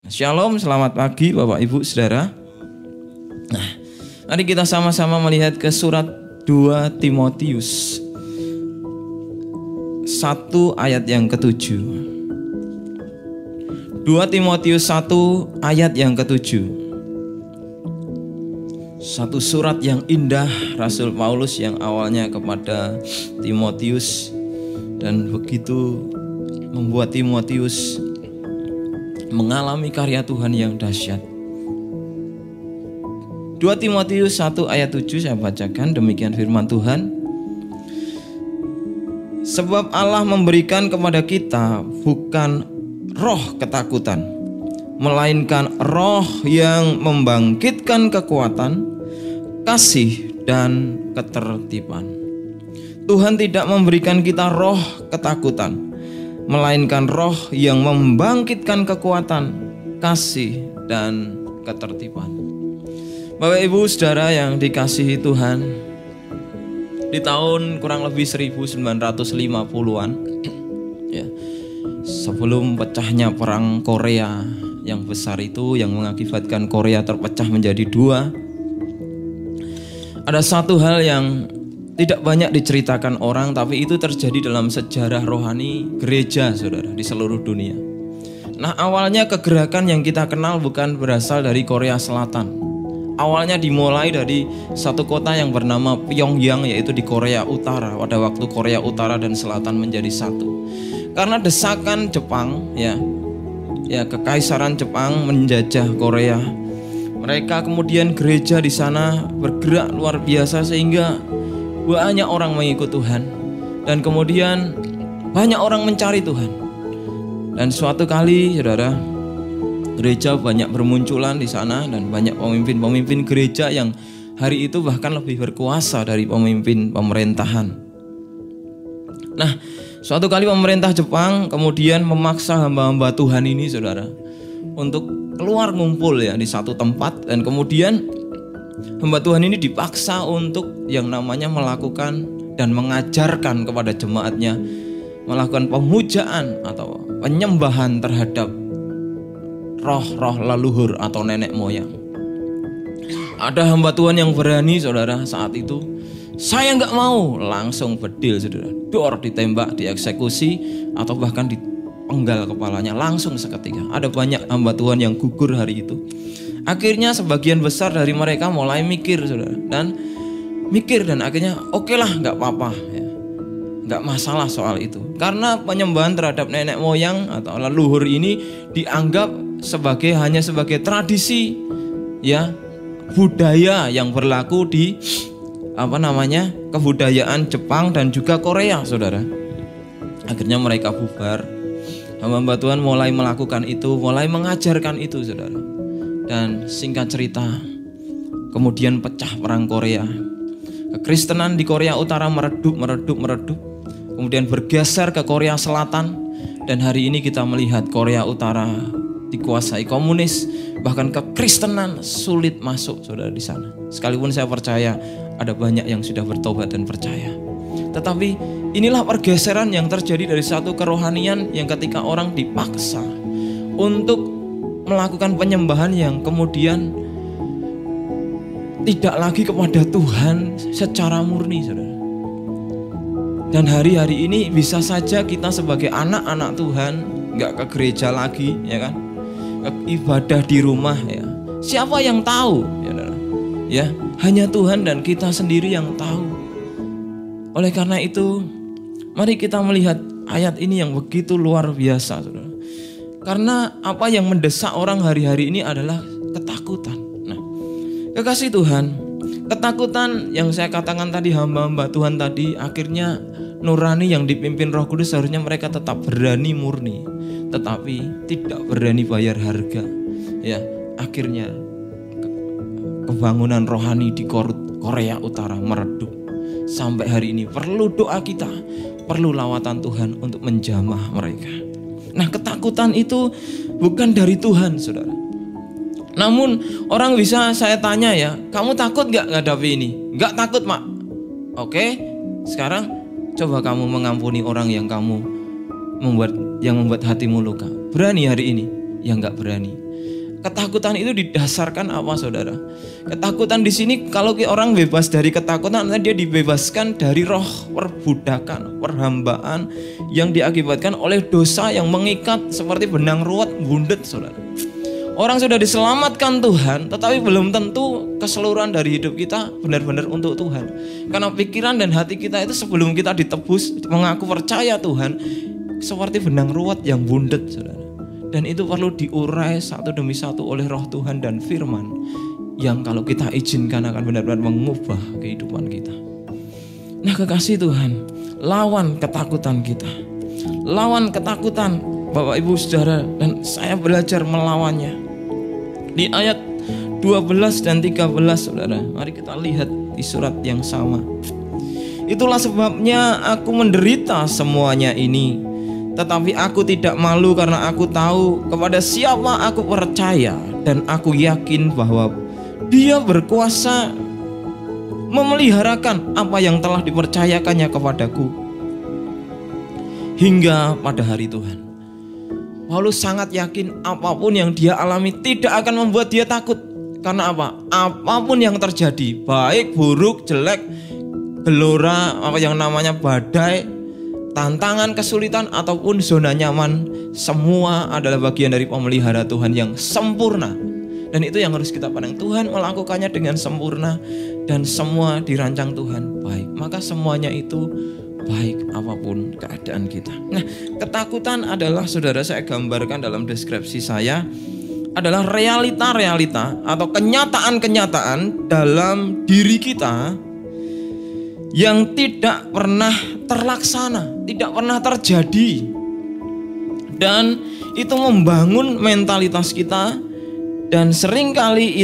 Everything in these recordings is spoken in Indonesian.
Shalom, selamat pagi Bapak Ibu Saudara. Nah, mari kita sama-sama melihat ke surat 2 Timotius 1 ayat yang ke-7. 2 Timotius 1 ayat yang ke-7. Satu surat yang indah Rasul Paulus yang awalnya kepada Timotius dan begitu membuat Timotius mengalami karya Tuhan yang dahsyat. 2 Timotius 1 ayat 7 saya bacakan, demikian firman Tuhan. Sebab Allah memberikan kepada kita bukan roh ketakutan, melainkan roh yang membangkitkan kekuatan, kasih dan ketertiban. Tuhan tidak memberikan kita roh ketakutan, melainkan roh yang membangkitkan kekuatan, kasih, dan ketertiban. Bapak Ibu Saudara yang dikasihi Tuhan, di tahun kurang lebih 1950-an ya, sebelum pecahnya perang Korea yang besar itu, yang mengakibatkan Korea terpecah menjadi dua, ada satu hal yang tidak banyak diceritakan orang, tapi itu terjadi dalam sejarah rohani gereja, saudara, di seluruh dunia. Nah, awalnya kegerakan yang kita kenal bukan berasal dari Korea Selatan. Awalnya dimulai dari satu kota yang bernama Pyongyang, yaitu di Korea Utara. Pada waktu Korea Utara dan Selatan menjadi satu. Karena desakan Jepang, ya kekaisaran Jepang menjajah Korea. Mereka kemudian gereja di sana bergerak luar biasa sehingga banyak orang mengikut Tuhan, dan kemudian banyak orang mencari Tuhan. Dan suatu kali, saudara, gereja banyak bermunculan di sana, dan banyak pemimpin-pemimpin gereja yang hari itu bahkan lebih berkuasa dari pemimpin pemerintahan. Nah, suatu kali pemerintah Jepang kemudian memaksa hamba-hamba Tuhan ini, saudara, untuk keluar ngumpul ya di satu tempat, dan kemudian hamba Tuhan ini dipaksa untuk yang namanya melakukan dan mengajarkan kepada jemaatnya, melakukan pemujaan atau penyembahan terhadap roh-roh leluhur atau nenek moyang. Ada hamba Tuhan yang berani, saudara, saat itu, saya nggak mau, langsung bedil, saudara, dor, ditembak, dieksekusi, atau bahkan dipenggal kepalanya langsung seketika. Ada banyak hamba Tuhan yang gugur hari itu. Akhirnya sebagian besar dari mereka mulai mikir, saudara, dan akhirnya oke lah, nggak apa-apa, ya. Nggak masalah soal itu, karena penyembahan terhadap nenek moyang atau leluhur ini dianggap hanya sebagai tradisi, ya, budaya yang berlaku di kebudayaan Jepang dan juga Korea, saudara. Akhirnya mereka bubar. Hamba Tuhan mulai melakukan itu, mulai mengajarkan itu, saudara. Dan singkat cerita, kemudian pecah perang Korea. Kekristenan di Korea Utara meredup. Kemudian bergeser ke Korea Selatan. Dan hari ini kita melihat Korea Utara dikuasai komunis. Bahkan kekristenan sulit masuk, saudara, di sana. Sekalipun saya percaya ada banyak yang sudah bertobat dan percaya. Tetapi inilah pergeseran yang terjadi dari satu kerohanian yang ketika orang dipaksa untuk melakukan penyembahan yang kemudian tidak lagi kepada Tuhan secara murni, saudara. Dan hari-hari ini bisa saja kita sebagai anak-anak Tuhan nggak ke gereja lagi, ya kan? Ibadah di rumah, ya. Siapa yang tahu, ya, saudara? Ya, hanya Tuhan dan kita sendiri yang tahu. Oleh karena itu, mari kita melihat ayat ini yang begitu luar biasa, saudara. Karena apa yang mendesak orang hari-hari ini adalah ketakutan. Nah, kekasih Tuhan, ketakutan yang saya katakan tadi, hamba-hamba Tuhan tadi, akhirnya nurani yang dipimpin Roh Kudus seharusnya mereka tetap berani murni, tetapi tidak berani bayar harga. Ya, akhirnya kebangunan rohani di Korea Utara meredup. Sampai hari ini perlu doa kita, perlu lawatan Tuhan untuk menjamah mereka. Nah, ketakutan itu bukan dari Tuhan, saudara. Namun orang bisa saya tanya, ya, kamu takut gak ngadapi ini? Gak takut, Mak. Oke, sekarang coba kamu mengampuni orang yang kamu membuat hatimu luka. Berani hari ini? yang nggak berani. Ketakutan itu didasarkan apa, saudara? Ketakutan di sini kalau orang bebas dari ketakutan, dia dibebaskan dari roh perbudakan, perhambaan yang diakibatkan oleh dosa yang mengikat seperti benang ruwet bundet, saudara. Orang sudah diselamatkan Tuhan, tetapi belum tentu keseluruhan dari hidup kita benar-benar untuk Tuhan. Karena pikiran dan hati kita itu sebelum kita ditebus, mengaku percaya Tuhan, seperti benang ruwet yang bundet, saudara. Dan itu perlu diurai satu demi satu oleh roh Tuhan dan firman, yang kalau kita izinkan akan benar-benar mengubah kehidupan kita. Nah, kekasih Tuhan, lawan ketakutan kita. Lawan ketakutan, Bapak Ibu Saudara, dan saya belajar melawannya. Di ayat 12 dan 13, saudara, mari kita lihat di surat yang sama. Itulah sebabnya aku menderita semuanya ini, tetapi aku tidak malu karena aku tahu kepada siapa aku percaya, dan aku yakin bahwa Dia berkuasa memeliharakan apa yang telah dipercayakannya kepadaku hingga pada hari Tuhan. Paulus sangat yakin apapun yang dia alami tidak akan membuat dia takut. Karena apa? Apapun yang terjadi, baik, buruk, jelek, gelora, apa yang namanya badai, tantangan, kesulitan, ataupun zona nyaman, semua adalah bagian dari pemelihara Tuhan yang sempurna. Dan itu yang harus kita pandang. Tuhan melakukannya dengan sempurna, dan semua dirancang Tuhan baik. Maka semuanya itu baik apapun keadaan kita. Nah, ketakutan adalah, saudara, saya gambarkan dalam deskripsi saya, adalah realita-realita atau kenyataan-kenyataan dalam diri kita yang tidak pernah terlaksana, tidak pernah terjadi. Dan itu membangun mentalitas kita, dan seringkali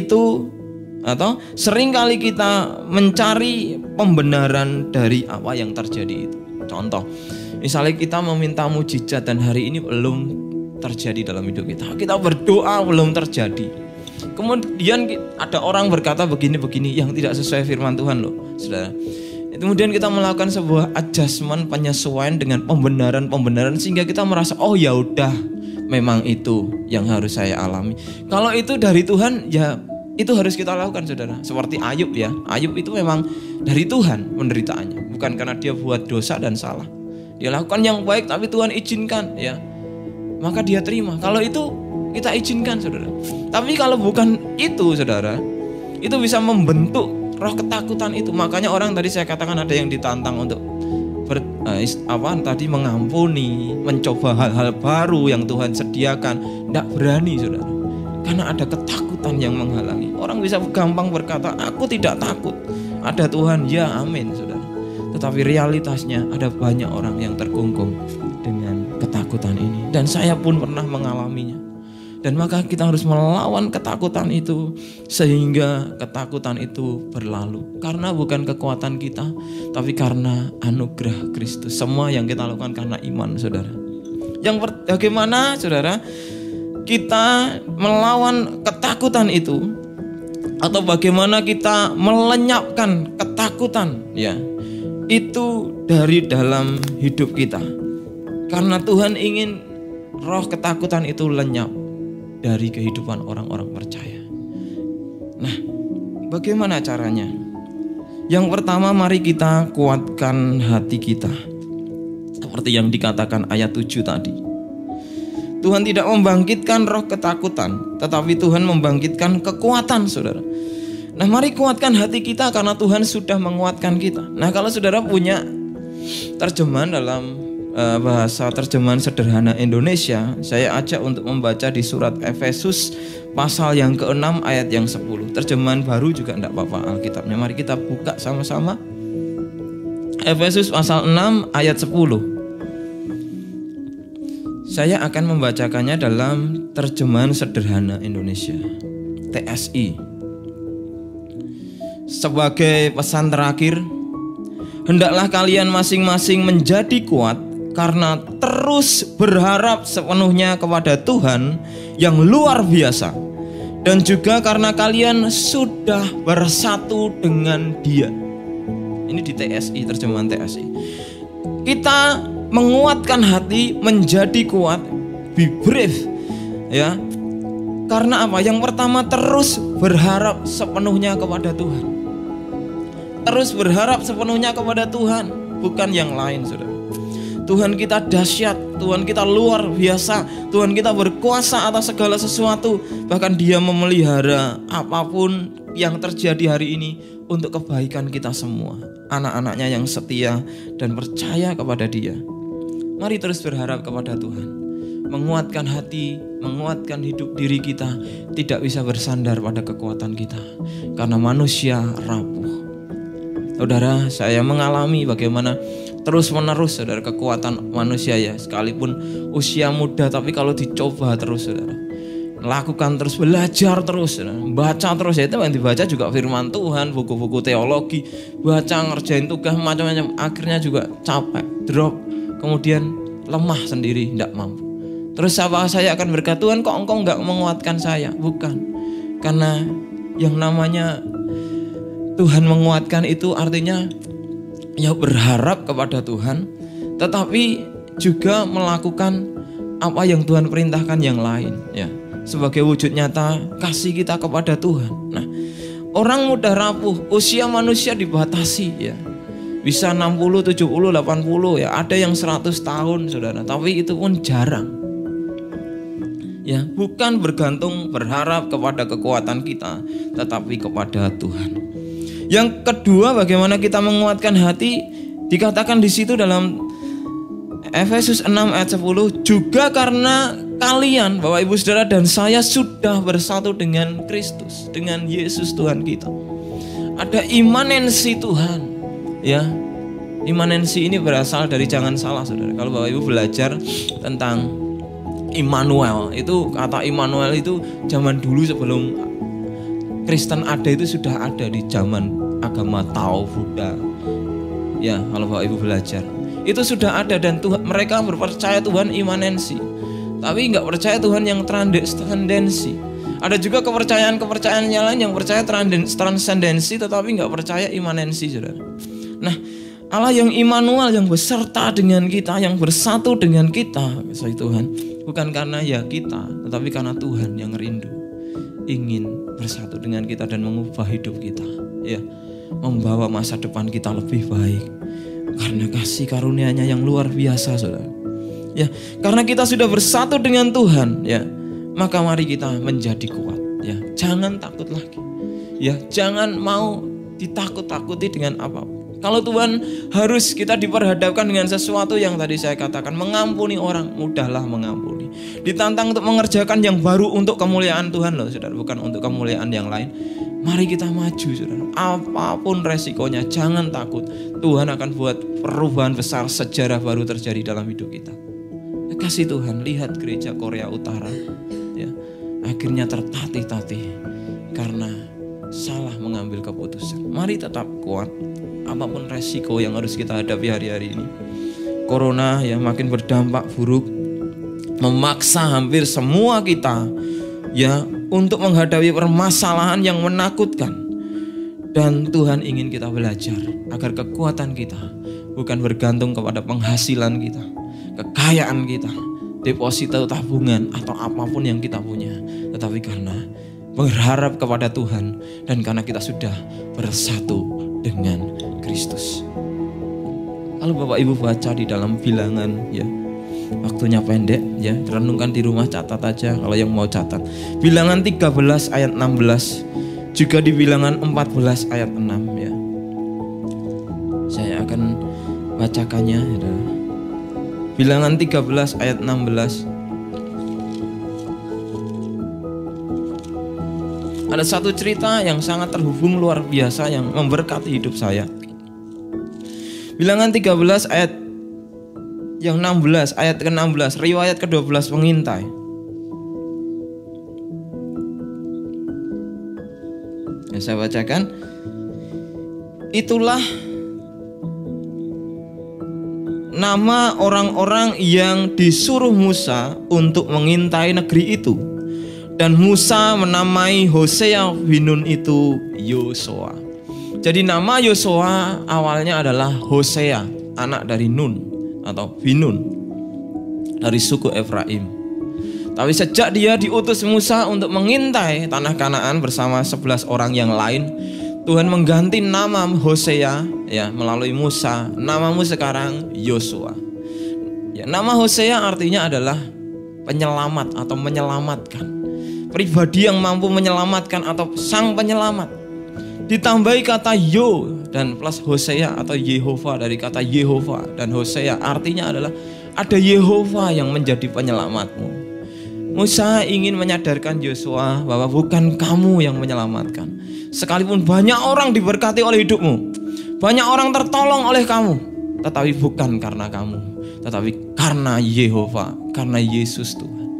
kita mencari pembenaran dari apa yang terjadi itu. Contoh, misalnya kita meminta mujizat dan hari ini belum terjadi dalam hidup kita. Kita berdoa belum terjadi. Kemudian ada orang berkata begini-begini yang tidak sesuai firman Tuhan loh, saudara. Kemudian kita melakukan sebuah adjustment, penyesuaian dengan pembenaran sehingga kita merasa, oh ya udah, memang itu yang harus saya alami. Kalau itu dari Tuhan, ya itu harus kita lakukan, saudara. Seperti Ayub, ya. Ayub itu memang dari Tuhan penderitaannya, bukan karena dia buat dosa dan salah. Dia lakukan yang baik tapi Tuhan izinkan, ya. Maka dia terima. Kalau itu kita izinkan, saudara. Tapi kalau bukan itu, saudara, itu bisa membentuk roh ketakutan itu. Makanya orang tadi saya katakan ada yang ditantang untuk mengampuni, mencoba hal-hal baru yang Tuhan sediakan, tidak berani, saudara. Karena ada ketakutan yang menghalangi. Orang bisa gampang berkata, aku tidak takut, ada Tuhan, ya amin, saudara. Tetapi realitasnya ada banyak orang yang terkungkung dengan ketakutan ini. Dan saya pun pernah mengalaminya. Dan maka kita harus melawan ketakutan itu sehingga ketakutan itu berlalu. Karena bukan kekuatan kita, tapi karena anugerah Kristus. Semua yang kita lakukan karena iman, saudara. Bagaimana, saudara, kita melawan ketakutan itu, atau bagaimana kita melenyapkan ketakutan, ya, itu dari dalam hidup kita. Karena Tuhan ingin roh ketakutan itu lenyap dari kehidupan orang-orang percaya. Nah, bagaimana caranya? Yang pertama, mari kita kuatkan hati kita. Seperti yang dikatakan ayat 7 tadi. Tuhan tidak membangkitkan roh ketakutan, tetapi Tuhan membangkitkan kekuatan, saudara. Nah, mari kuatkan hati kita karena Tuhan sudah menguatkan kita. Nah, kalau saudara punya terjemahan dalam bahasa terjemahan sederhana Indonesia, saya ajak untuk membaca di surat Efesus pasal yang ke-6 ayat yang 10. Terjemahan baru juga tidak apa-apa Alkitabnya. Mari kita buka sama-sama. Efesus pasal 6 ayat 10. Saya akan membacakannya dalam terjemahan sederhana Indonesia, TSI. Sebagai pesan terakhir, hendaklah kalian masing-masing menjadi kuat karena terus berharap sepenuhnya kepada Tuhan yang luar biasa, dan juga karena kalian sudah bersatu dengan Dia. Ini di TSI, terjemahan TSI. Kita menguatkan hati menjadi kuat, be brave, ya, Karena apa? Yang pertama, terus berharap sepenuhnya kepada Tuhan. Terus berharap sepenuhnya kepada Tuhan, bukan yang lain, saudara. Tuhan kita dahsyat, Tuhan kita luar biasa, Tuhan kita berkuasa atas segala sesuatu. Bahkan Dia memelihara apapun yang terjadi hari ini untuk kebaikan kita semua, anak-anaknya yang setia dan percaya kepada Dia. Mari terus berharap kepada Tuhan, menguatkan hati, menguatkan hidup diri kita, tidak bisa bersandar pada kekuatan kita, karena manusia rapuh. Saudara, saya mengalami bagaimana terus menerus, saudara, kekuatan manusia ya, sekalipun usia muda, tapi kalau dicoba terus, saudara, lakukan terus, belajar terus, saudara, baca terus, ya itu yang dibaca juga firman Tuhan, buku-buku teologi, baca, ngerjain tugas macam-macam, akhirnya juga capek, drop, kemudian lemah sendiri, tidak mampu. Terus apa saya akan berkata, Tuhan kok engkau enggak menguatkan saya? Bukan, karena yang namanya Tuhan menguatkan itu artinya ya berharap kepada Tuhan, tetapi juga melakukan apa yang Tuhan perintahkan yang lain, ya, sebagai wujud nyata kasih kita kepada Tuhan. Nah, orang mudah rapuh, usia manusia dibatasi, ya, bisa 60, 70, 80, ya, ada yang 100 tahun, saudara, tapi itu pun jarang. Ya, bukan bergantung berharap kepada kekuatan kita, tetapi kepada Tuhan. Yang kedua, bagaimana kita menguatkan hati? Dikatakan di situ dalam Efesus 6 ayat 10, juga karena kalian, Bapak Ibu Saudara dan saya, sudah bersatu dengan Kristus, dengan Yesus Tuhan kita. Ada imanensi Tuhan, ya. Imanensi ini berasal dari, jangan salah, saudara, kalau Bapak Ibu belajar tentang Immanuel, itu kata Immanuel itu zaman dulu sebelum Kristen ada, itu sudah ada di zaman agama Tao, Buddha. Ya, kalau Bapak Ibu belajar, itu sudah ada, dan Tuhan, mereka berpercaya Tuhan imanensi, tapi nggak percaya Tuhan yang transendensi. Ada juga kepercayaan yang lain yang percaya transendensi, tetapi nggak percaya imanensi, saudara. Nah, Allah yang Immanuel, yang beserta dengan kita, yang bersatu dengan kita, saya Tuhan, bukan karena ya kita, tetapi karena Tuhan yang rindu, ingin bersatu dengan kita dan mengubah hidup kita, ya, membawa masa depan kita lebih baik karena kasih karunia-Nya yang luar biasa, saudara. Ya, karena kita sudah bersatu dengan Tuhan, ya, maka mari kita menjadi kuat, ya. Jangan takut lagi, ya, jangan mau ditakut-takuti dengan apapun. Kalau Tuhan harus kita diperhadapkan dengan sesuatu yang tadi saya katakan, mengampuni orang, mudahlah mengampuni. Ditantang untuk mengerjakan yang baru untuk kemuliaan Tuhan loh, saudara, bukan untuk kemuliaan yang lain. Mari kita maju, saudara. Apapun resikonya, jangan takut. Tuhan akan buat perubahan besar, sejarah baru terjadi dalam hidup kita. Kasih Tuhan, lihat gereja Korea Utara, ya, akhirnya tertatih-tatih karena salah mengambil keputusan. Mari tetap kuat, apapun resiko yang harus kita hadapi hari-hari ini. Corona ya makin berdampak buruk, memaksa hampir semua kita, ya, untuk menghadapi permasalahan yang menakutkan. Dan Tuhan ingin kita belajar agar kekuatan kita bukan bergantung kepada penghasilan kita, kekayaan kita, deposito tabungan, atau apapun yang kita punya, tetapi karena berharap kepada Tuhan dan karena kita sudah bersatu dengan Kristus. Kalau Bapak Ibu baca di dalam Bilangan, ya, waktunya pendek, ya, renungkan di rumah, catat aja kalau yang mau catat. Bilangan 13 ayat 16, juga di Bilangan 14 ayat 6, ya. Saya akan bacakannya, ya. Bilangan 13 ayat 16. Ada satu cerita yang sangat terhubung luar biasa yang memberkati hidup saya. Bilangan 13 ayat yang 16, ayat ke-16, riwayat ke-12 pengintai. Ya, saya bacakan. Itulah nama orang-orang yang disuruh Musa untuk mengintai negeri itu. Dan Musa menamai Hosea bin Nun itu Yosua. Jadi nama Yosua awalnya adalah Hosea, anak dari Nun atau bin Nun, dari suku Efraim. Tapi sejak dia diutus Musa untuk mengintai tanah Kanaan bersama 11 orang yang lain, Tuhan mengganti nama Hosea ya melalui Musa. Namamu sekarang Yosua. Ya, nama Hosea artinya adalah penyelamat atau menyelamatkan. Pribadi yang mampu menyelamatkan atau sang penyelamat. Ditambahi kata Yo dan plus Hosea atau Yehova dari kata Yehova dan Hosea artinya adalah ada Yehova yang menjadi penyelamatmu. Musa ingin menyadarkan Yosua bahwa bukan kamu yang menyelamatkan. Sekalipun banyak orang diberkati oleh hidupmu, banyak orang tertolong oleh kamu, tetapi bukan karena kamu, tetapi karena Yehova, karena Yesus Tuhan.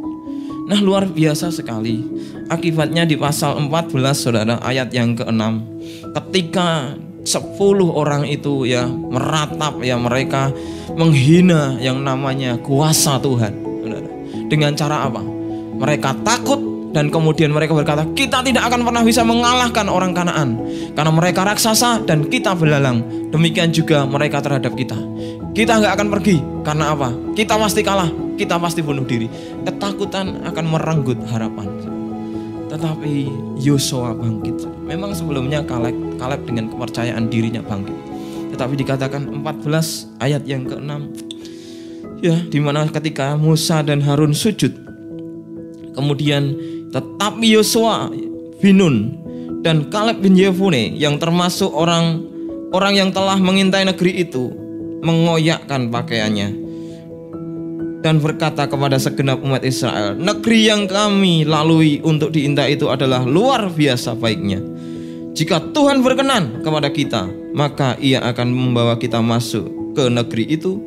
Nah, luar biasa sekali. Akibatnya di pasal 14 saudara ayat yang ke-6, ketika 10 orang itu ya meratap ya mereka menghina yang namanya kuasa Tuhan, saudara. Dengan cara apa? Mereka takut dan kemudian mereka berkata, kita tidak akan pernah bisa mengalahkan orang Kanaan karena mereka raksasa dan kita belalang. Demikian juga mereka terhadap kita. Kita nggak akan pergi karena apa? Kita pasti kalah, kita pasti bunuh diri. Ketakutan akan merenggut harapan. Tetapi Yosua bangkit. Memang sebelumnya Kaleb dengan kepercayaan dirinya bangkit. Tetapi dikatakan 14 ayat yang ke-6 ya, dimana ketika Musa dan Harun sujud, kemudian tetapi Yosua bin Nun dan Kaleb bin Yefune yang termasuk orang yang telah mengintai negeri itu mengoyakkan pakaiannya dan berkata kepada segenap umat Israel, negeri yang kami lalui untuk diintai itu adalah luar biasa baiknya. Jika Tuhan berkenan kepada kita, maka Ia akan membawa kita masuk ke negeri itu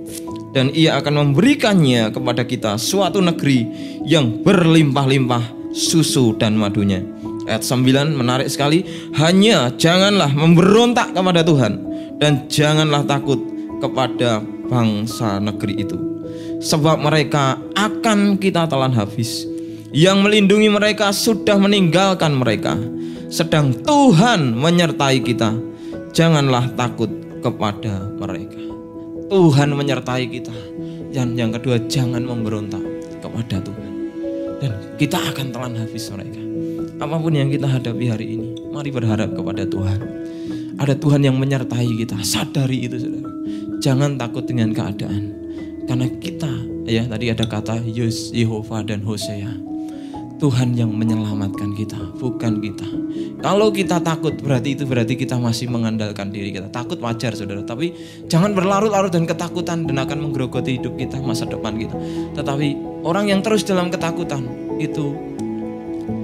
dan Ia akan memberikannya kepada kita suatu negeri yang berlimpah-limpah susu dan madunya. Ayat 9 menarik sekali. Hanya janganlah memberontak kepada Tuhan dan janganlah takut kepada bangsa negeri itu, sebab mereka akan kita telan habis. Yang melindungi mereka sudah meninggalkan mereka, sedang Tuhan menyertai kita. Janganlah takut kepada mereka. Tuhan menyertai kita. Dan yang kedua, jangan memberontak kepada Tuhan, dan kita akan telan habis mereka. Apapun yang kita hadapi hari ini, mari berharap kepada Tuhan. Ada Tuhan yang menyertai kita. Sadari itu, saudara. Jangan takut dengan keadaan, karena kita ya tadi ada kata Yehova dan Hosea. Tuhan yang menyelamatkan kita, bukan kita. Kalau kita takut berarti kita masih mengandalkan diri kita. Takut wajar, saudara, tapi jangan berlarut-larut dan ketakutan dan akan menggerogoti hidup kita, masa depan kita. Tetapi orang yang terus dalam ketakutan itu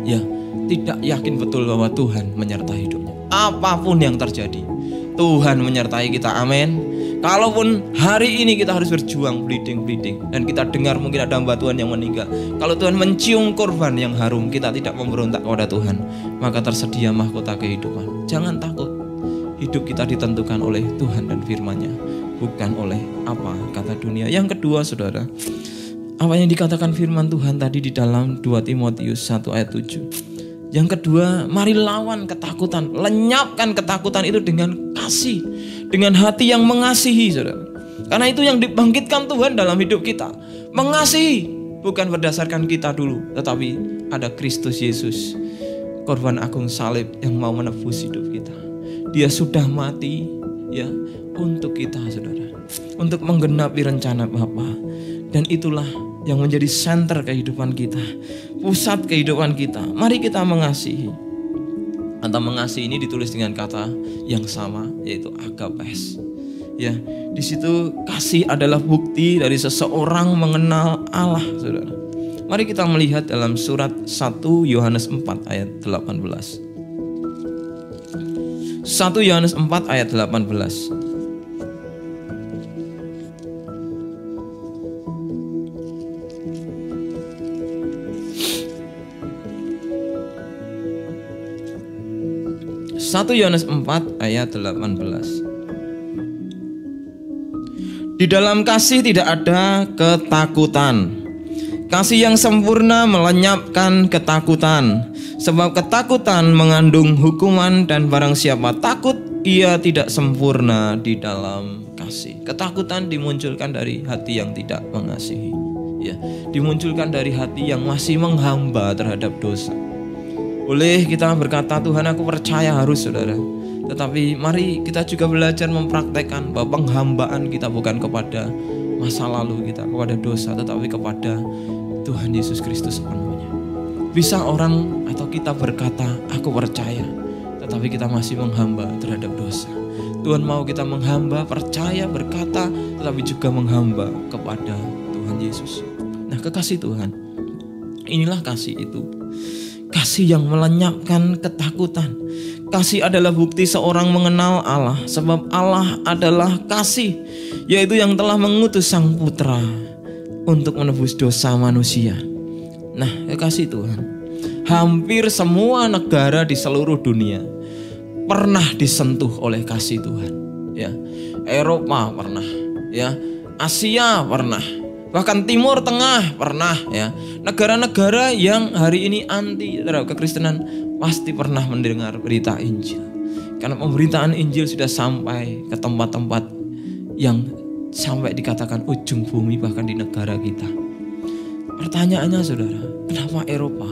ya tidak yakin betul bahwa Tuhan menyertai hidupnya. Apapun yang terjadi, Tuhan menyertai kita. Amin. Kalaupun hari ini kita harus berjuang bleeding dan kita dengar mungkin ada hamba Tuhan yang meninggal, kalau Tuhan mencium korban yang harum, kita tidak memberontak kepada Tuhan, maka tersedia mahkota kehidupan. Jangan takut. Hidup kita ditentukan oleh Tuhan dan firman-Nya, bukan oleh apa kata dunia. Yang kedua, saudara, apa yang dikatakan firman Tuhan tadi di dalam 2 Timotius 1 ayat 7. Yang kedua, mari lawan ketakutan. Lenyapkan ketakutan itu dengan kasih, dengan hati yang mengasihi, saudara. Karena itu yang dibangkitkan Tuhan dalam hidup kita. Mengasihi, bukan berdasarkan kita dulu, tetapi ada Kristus Yesus, korban agung salib yang mau menebus hidup kita. Dia sudah mati ya untuk kita, saudara, untuk menggenapi rencana Bapa. Dan itulah yang menjadi senter kehidupan kita, pusat kehidupan kita. Mari kita mengasihi. Kata mengasihi ini ditulis dengan kata yang sama, yaitu agapes. Ya, di situ kasih adalah bukti dari seseorang mengenal Allah, saudara. Mari kita melihat dalam surat 1 Yohanes 4 ayat 18. 1 Yohanes 4 ayat 18. 1 Yohanes 4 ayat 18. Di dalam kasih tidak ada ketakutan. Kasih yang sempurna melenyapkan ketakutan, sebab ketakutan mengandung hukuman dan barang siapa takut, ia tidak sempurna di dalam kasih. Ketakutan dimunculkan dari hati yang tidak mengasihi. ya, dimunculkan dari hati yang masih menghamba terhadap dosa. Boleh kita berkata, Tuhan aku percaya harus, saudara. Tetapi mari kita juga belajar mempraktekkan bahwa penghambaan kita bukan kepada masa lalu kita, kepada dosa, tetapi kepada Tuhan Yesus Kristus sepenuhnya. Bisa orang atau kita berkata, aku percaya, tetapi kita masih menghamba terhadap dosa. Tuhan mau kita menghamba, percaya, berkata, tetapi juga menghamba kepada Tuhan Yesus. Nah, kekasih Tuhan, inilah kasih itu. Kasih yang melenyapkan ketakutan. Kasih adalah bukti seorang mengenal Allah, sebab Allah adalah kasih, yaitu yang telah mengutus Sang Putra untuk menebus dosa manusia. Nah, kekasih Tuhan, hampir semua negara di seluruh dunia pernah disentuh oleh kasih Tuhan. Ya, Eropa pernah, ya, Asia pernah, bahkan Timur Tengah pernah, ya. Negara-negara yang hari ini anti terhadap kekristenan pasti pernah mendengar berita Injil. Karena pemberitaan Injil sudah sampai ke tempat-tempat yang sampai dikatakan ujung bumi, bahkan di negara kita. Pertanyaannya saudara, kenapa Eropa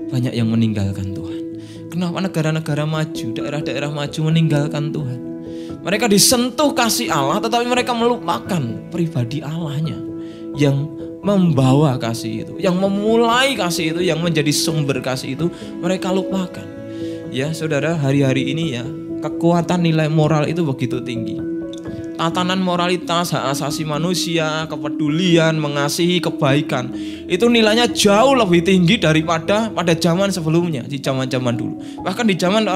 banyak yang meninggalkan Tuhan? Kenapa negara-negara maju, daerah-daerah maju meninggalkan Tuhan? Mereka disentuh kasih Allah, tetapi mereka melupakan pribadi Allahnya yang membawa kasih itu, yang memulai kasih itu, yang menjadi sumber kasih itu, mereka lupakan. Ya saudara, hari-hari ini ya, kekuatan nilai moral itu begitu tinggi. Tatanan moralitas, hak asasi manusia, kepedulian, mengasihi, kebaikan, itu nilainya jauh lebih tinggi daripada pada zaman sebelumnya, di zaman-zaman dulu. Bahkan di zaman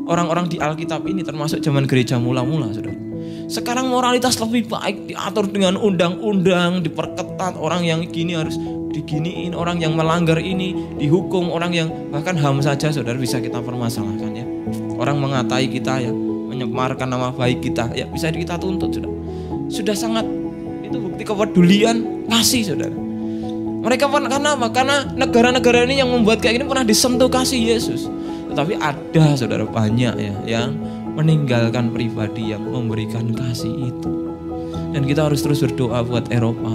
orang-orang di Alkitab ini, termasuk zaman gereja mula-mula, saudara. Sekarang moralitas lebih baik, diatur dengan undang-undang, diperketat, orang yang gini harus diginiin, orang yang melanggar ini dihukum, orang yang bahkan HAM saja saudara bisa kita permasalahkan, ya. Orang mengatai kita, ya, menyemarkan nama baik kita, ya, bisa kita tuntut, saudara. Sudah sangat, itu bukti kepedulian kasih, saudara. Mereka karena apa? Karena negara-negara ini yang membuat kayak gini pernah disentuh kasih Yesus. Tetapi ada saudara banyak, ya, yang meninggalkan pribadi yang memberikan kasih itu. Dan kita harus terus berdoa buat Eropa,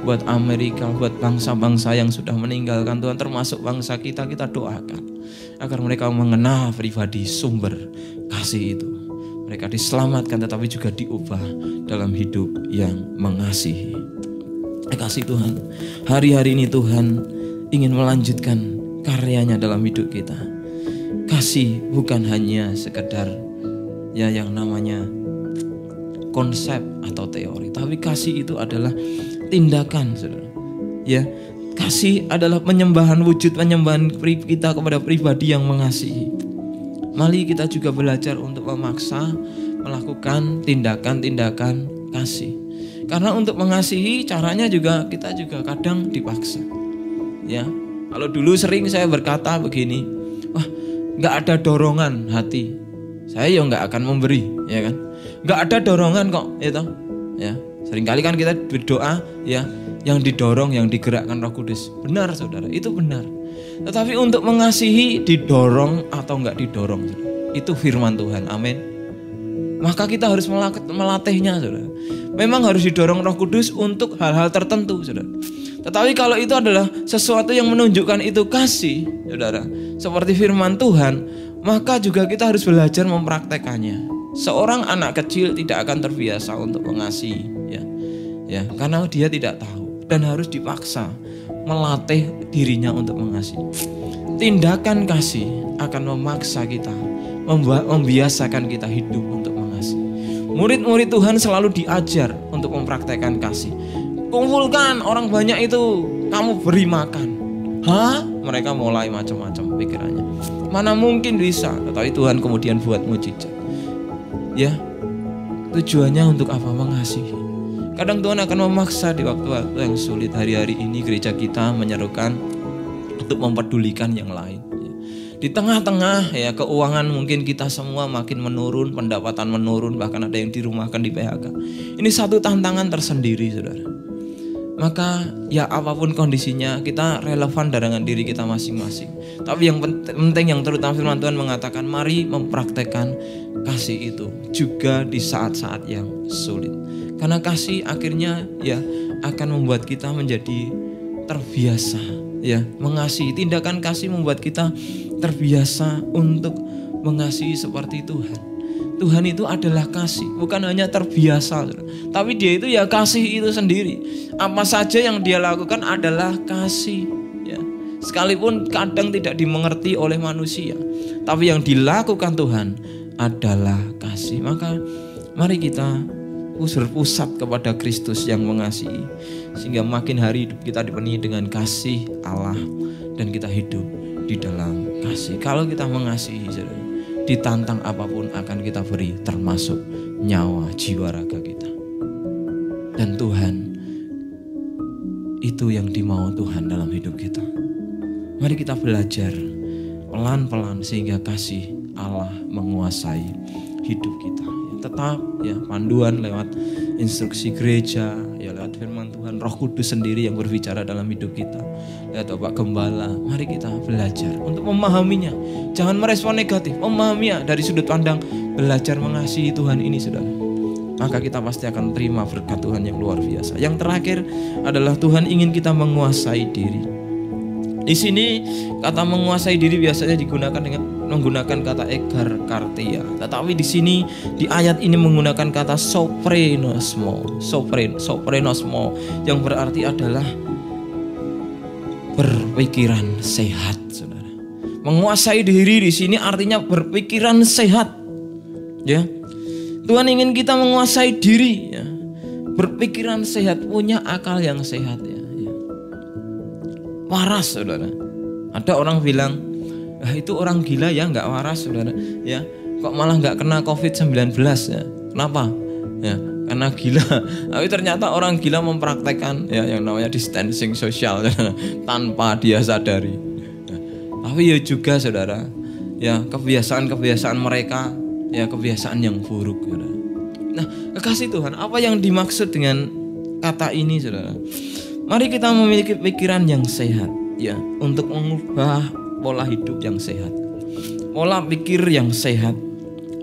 buat Amerika, buat bangsa-bangsa yang sudah meninggalkan Tuhan, termasuk bangsa kita doakan agar mereka mengenal pribadi sumber kasih itu. Mereka diselamatkan tetapi juga diubah dalam hidup yang mengasihi. Kasih Tuhan, hari-hari ini Tuhan ingin melanjutkan karyanya dalam hidup kita. Kasih bukan hanya sekedar, ya, yang namanya konsep atau teori, tapi kasih itu adalah tindakan, saudara. Ya, kasih adalah wujud penyembahan kita kepada pribadi yang mengasihi. Mari kita juga belajar untuk memaksa melakukan tindakan-tindakan kasih. Karena untuk mengasihi caranya juga kita juga kadang dipaksa. Ya, kalau dulu sering saya berkata begini, wah, nggak ada dorongan hati, saya ya nggak akan memberi, ya kan? Nggak ada dorongan kok, itu, ya. Seringkali kan kita berdoa, ya, yang didorong, yang digerakkan Roh Kudus. Benar, saudara, itu benar. Tetapi untuk mengasihi didorong atau nggak didorong, itu firman Tuhan, amin. Maka kita harus melatihnya, saudara. Memang harus didorong Roh Kudus untuk hal-hal tertentu, saudara. Tetapi kalau itu adalah sesuatu yang menunjukkan itu kasih, saudara, seperti firman Tuhan, maka juga kita harus belajar mempraktekannya. Seorang anak kecil tidak akan terbiasa untuk mengasihi, ya, karena dia tidak tahu dan harus dipaksa melatih dirinya untuk mengasihi. Tindakan kasih akan memaksa kita, membiasakan kita hidup untuk mengasihi. Murid-murid Tuhan selalu diajar untuk mempraktekkan kasih. Kumpulkan orang banyak itu, kamu beri makan. Hah? Mereka mulai macam-macam pikirannya. Mana mungkin bisa? Tetapi Tuhan kemudian buat mujizat. Ya, tujuannya untuk apa? Mengasihi. Kadang Tuhan akan memaksa di waktu-waktu yang sulit. Hari-hari ini gereja kita menyerukan untuk mempedulikan yang lain. Di tengah-tengah, ya, keuangan mungkin kita semua makin menurun, pendapatan menurun, bahkan ada yang dirumahkan, di PHK. Ini satu tantangan tersendiri, saudara. Maka ya apapun kondisinya, kita relevan dengan diri kita masing-masing. Tapi yang penting, yang terutama firman Tuhan mengatakan, mari mempraktekkan kasih itu juga di saat-saat yang sulit. Karena kasih akhirnya, ya, akan membuat kita menjadi terbiasa, ya, mengasihi. Tindakan kasih membuat kita terbiasa untuk mengasihi seperti Tuhan. Tuhan itu adalah kasih, bukan hanya terbiasa, tapi dia itu ya kasih itu sendiri. Apa saja yang dia lakukan adalah kasih, ya. Sekalipun kadang tidak dimengerti oleh manusia, tapi yang dilakukan Tuhan adalah kasih. Maka mari kita berpusat kepada Kristus yang mengasihi, sehingga makin hari hidup kita dipenuhi dengan kasih Allah dan kita hidup di dalam kasih. Kalau kita mengasihi, saudara, ditantang apapun akan kita beri, termasuk nyawa, jiwa, raga kita. Dan Tuhan, itu yang dimau Tuhan dalam hidup kita. Mari kita belajar pelan-pelan sehingga kasih Allah menguasai hidup kita. Tetap ya, panduan lewat instruksi gereja, ya lewat firman Tuhan, Roh Kudus sendiri yang berbicara dalam hidup kita, lewat Bapak Gembala. Mari kita belajar untuk memahaminya. Jangan merespon negatif, memahaminya dari sudut pandang belajar mengasihi Tuhan ini, saudara. Maka kita pasti akan terima berkat Tuhan yang luar biasa. Yang terakhir adalah Tuhan ingin kita menguasai diri. Di sini kata menguasai diri biasanya digunakan dengan menggunakan kata egarkartia. Tetapi di sini di ayat ini menggunakan kata soprenosmo, soprenosmo yang berarti adalah berpikiran sehat, saudara. Menguasai diri di sini artinya berpikiran sehat, ya. Tuhan ingin kita menguasai diri, ya. Berpikiran sehat, punya akal yang sehat, ya. Waras, saudara. Ada orang bilang, itu orang gila ya, nggak waras, saudara. Ya, kok malah nggak kena COVID-19 ya? Kenapa? Ya, karena gila. Tapi ternyata orang gila mempraktekkan ya yang namanya distancing sosial tanpa dia sadari. Ya, tapi ya juga, saudara, ya kebiasaan-kebiasaan mereka, ya kebiasaan yang buruk, saudara. Nah, kekasih Tuhan, apa yang dimaksud dengan kata ini, saudara? Mari kita memiliki pikiran yang sehat, ya, untuk mengubah pola hidup yang sehat, pola pikir yang sehat,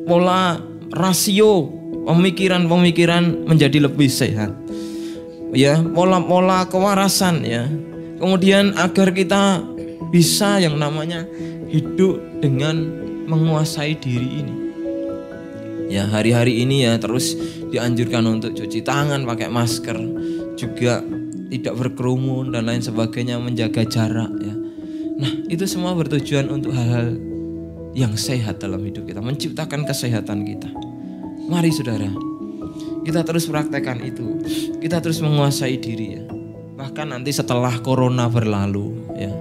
pola rasio pemikiran menjadi lebih sehat, ya, pola-pola kewarasan, ya. Kemudian agar kita bisa yang namanya hidup dengan menguasai diri ini. Ya, hari-hari ini ya terus dianjurkan untuk cuci tangan, pakai masker, juga tidak berkerumun dan lain sebagainya, menjaga jarak, ya. Nah, itu semua bertujuan untuk hal-hal yang sehat dalam hidup kita, menciptakan kesehatan kita. Mari, saudara, kita terus praktekkan itu. Kita terus menguasai diri, ya. Bahkan nanti setelah corona berlalu, ya,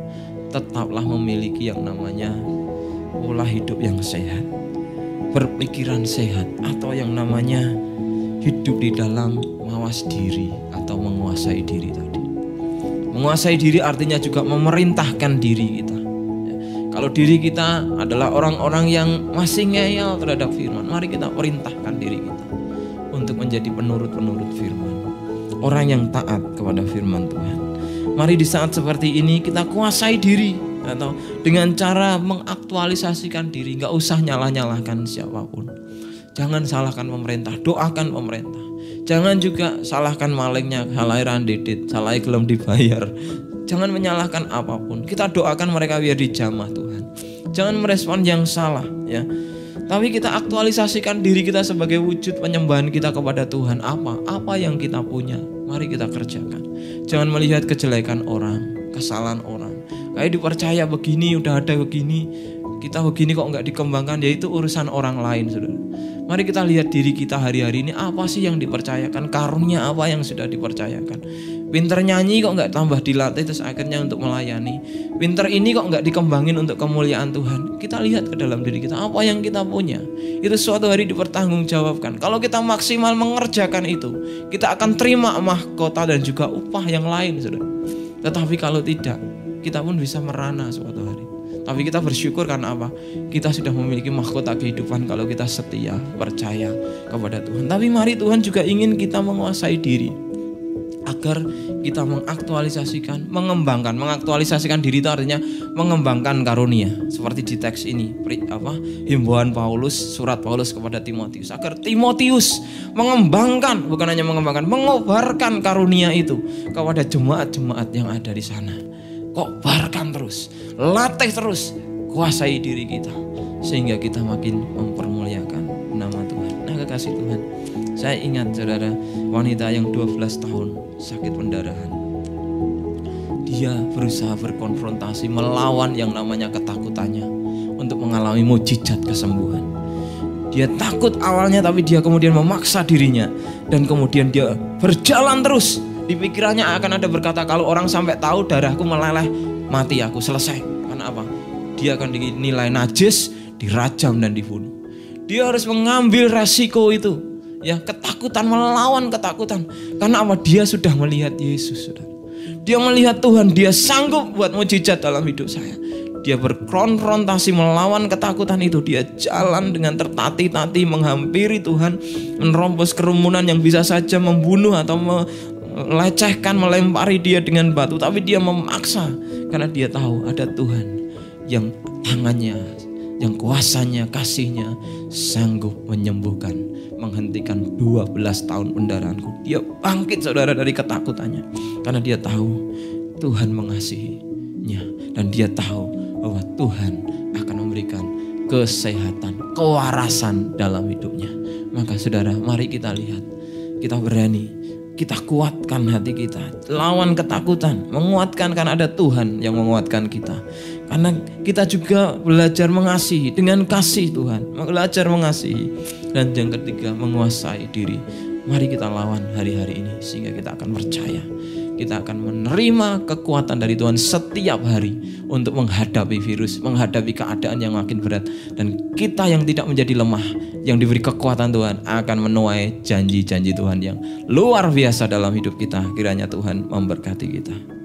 tetaplah memiliki yang namanya pola hidup yang sehat, berpikiran sehat, atau yang namanya hidup di dalam mawas diri atau menguasai diri tadi. Menguasai diri artinya juga memerintahkan diri kita. Ya, kalau diri kita adalah orang-orang yang masih ngeyel terhadap firman, mari kita perintahkan diri kita untuk menjadi penurut-penurut firman, orang yang taat kepada firman Tuhan. Mari di saat seperti ini kita kuasai diri, atau dengan cara mengaktualisasikan diri. Gak usah nyalah-nyalahkan siapapun. Jangan salahkan pemerintah, doakan pemerintah. Jangan juga salahkan malingnya, salahnya randedit, salahnya belum dibayar. Jangan menyalahkan apapun. Kita doakan mereka biar dijamah Tuhan. Jangan merespon yang salah, ya. Tapi kita aktualisasikan diri kita sebagai wujud penyembahan kita kepada Tuhan. Apa yang kita punya, mari kita kerjakan. Jangan melihat kejelekan orang, kesalahan orang. Kayak dipercaya begini, udah ada begini, kita begini kok nggak dikembangkan, ya itu urusan orang lain, saudara. Mari kita lihat diri kita hari-hari ini, apa sih yang dipercayakan, karunia apa yang sudah dipercayakan. Pinter nyanyi kok nggak tambah dilatih terus akhirnya untuk melayani. Pinter ini kok nggak dikembangin untuk kemuliaan Tuhan. Kita lihat ke dalam diri kita, apa yang kita punya. Itu suatu hari dipertanggungjawabkan. Kalau kita maksimal mengerjakan itu, kita akan terima mahkota dan juga upah yang lain, saudara. Tetapi kalau tidak, kita pun bisa merana suatu hari. Tapi kita bersyukur karena apa? Kita sudah memiliki mahkota kehidupan kalau kita setia, percaya kepada Tuhan. Tapi mari Tuhan juga ingin kita menguasai diri, agar kita mengaktualisasikan, mengembangkan. Mengaktualisasikan diri itu artinya mengembangkan karunia. Seperti di teks ini, himbauan Paulus, surat Paulus kepada Timotius, agar Timotius mengembangkan, bukan hanya mengembangkan, mengobarkan karunia itu kepada jemaat-jemaat yang ada di sana. Kobarkan terus, latih terus, kuasai diri kita, sehingga kita makin mempermuliakan nama Tuhan. Nah, kekasih Tuhan, saya ingat saudara, wanita yang 12 tahun sakit pendarahan. Dia berusaha berkonfrontasi melawan yang namanya ketakutannya untuk mengalami mujizat kesembuhan. Dia takut awalnya, tapi dia kemudian memaksa dirinya, dan kemudian dia berjalan terus. Di pikirannya akan ada berkata, kalau orang sampai tahu darahku meleleh, mati aku, selesai. Karena apa? Dia akan dinilai najis, dirajam dan dibunuh. Dia harus mengambil resiko itu, ya, ketakutan, melawan ketakutan. Karena apa? Dia sudah melihat Yesus, saudara. Dia melihat Tuhan, dia sanggup buat mujizat dalam hidup saya. Dia berkonfrontasi melawan ketakutan itu. Dia jalan dengan tertati-tati menghampiri Tuhan, menerobos kerumunan yang bisa saja membunuh atau melecehkan, melempari dia dengan batu. Tapi dia memaksa karena dia tahu ada Tuhan yang tangannya, yang kuasanya, kasihnya sanggup menyembuhkan, menghentikan 12 tahun pendarahanku. Dia bangkit saudara dari ketakutannya karena dia tahu Tuhan mengasihinya, dan dia tahu bahwa Tuhan akan memberikan kesehatan, kewarasan dalam hidupnya. Maka saudara, mari kita lihat, kita berani, kita kuatkan hati kita, lawan ketakutan, menguatkan karena ada Tuhan yang menguatkan kita. Karena kita juga belajar mengasihi dengan kasih Tuhan, belajar mengasihi. Dan yang ketiga, menguasai diri. Mari kita lawan hari-hari ini sehingga kita akan percaya. Kita akan menerima kekuatan dari Tuhan setiap hari untuk menghadapi virus, menghadapi keadaan yang makin berat. Dan kita yang tidak menjadi lemah, yang diberi kekuatan Tuhan, akan menuai janji-janji Tuhan yang luar biasa dalam hidup kita. Kiranya Tuhan memberkati kita.